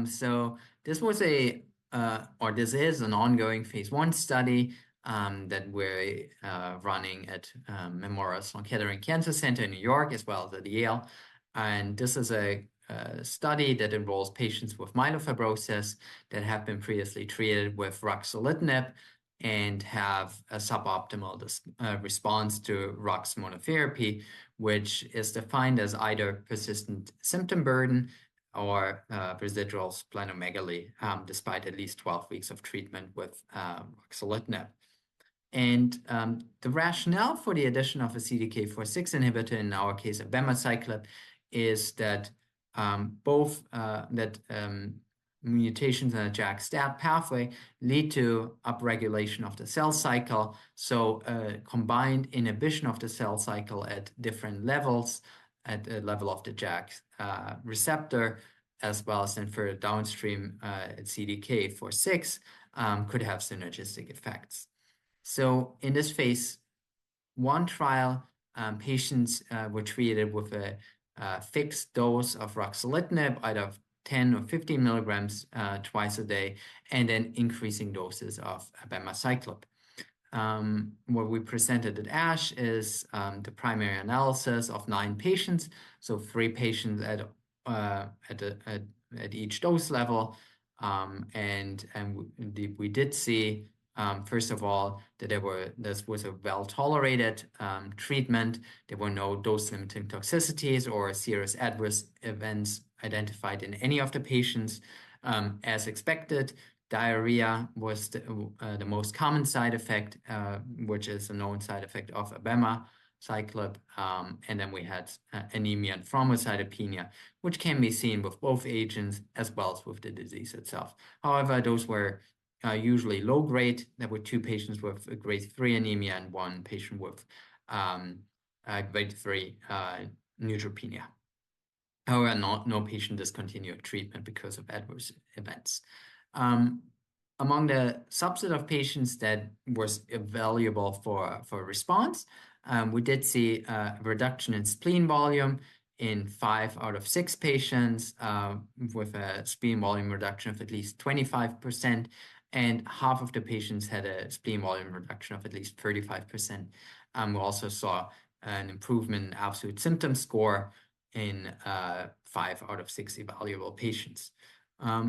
So this was this is an ongoing phase 1 study that we're running at Memorial Sloan Kettering Cancer Center in New York, as well as at Yale. And this is a study that enrolls patients with myelofibrosis that have been previously treated with ruxolitinib and have a suboptimal response to Rux monotherapy, which is defined as either persistent symptom burden or residual splenomegaly, despite at least 12 weeks of treatment with ruxolitinib. And the rationale for the addition of a CDK4/6 inhibitor, in our case abemaciclib, is that mutations in the JAK-STAT pathway lead to upregulation of the cell cycle. So combined inhibition of the cell cycle at different levels, at the level of the JAK receptor, as well as then further downstream at CDK4/6, could have synergistic effects. So in this phase 1 trial, patients were treated with a fixed dose of ruxolitinib, either 10 or 15 milligrams twice a day, and then increasing doses of abemaciclib. What we presented at ASH is the primary analysis of 9 patients, so 3 patients at each dose level, and we did see, first of all, that this was a well-tolerated treatment. There were no dose-limiting toxicities or serious adverse events identified in any of the patients. As expected, diarrhea was the most common side effect, which is a known side effect of abemaciclib. And then we had anemia and thrombocytopenia, which can be seen with both agents as well as with the disease itself. However, those were usually low grade. There were 2 patients with a grade 3 anemia and 1 patient with grade 3 neutropenia. However, no patient discontinued treatment because of adverse events. Among the subset of patients that was evaluable for response, we did see a reduction in spleen volume in 5 out of 6 patients with a spleen volume reduction of at least 25%, and half of the patients had a spleen volume reduction of at least 35%. We also saw an improvement in absolute symptom score in 5 out of 6 evaluable patients.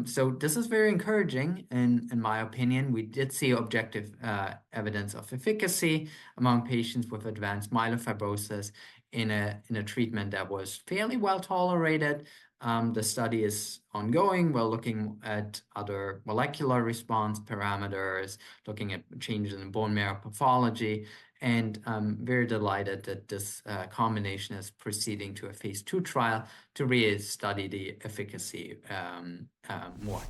So this is very encouraging, in my opinion. We did see objective evidence of efficacy among patients with advanced myelofibrosis in a treatment that was fairly well tolerated. The study is ongoing. We're looking at other molecular response parameters, looking at changes in bone marrow pathology, and I'm very delighted that this combination is proceeding to a phase 2 trial to really study the efficacy more.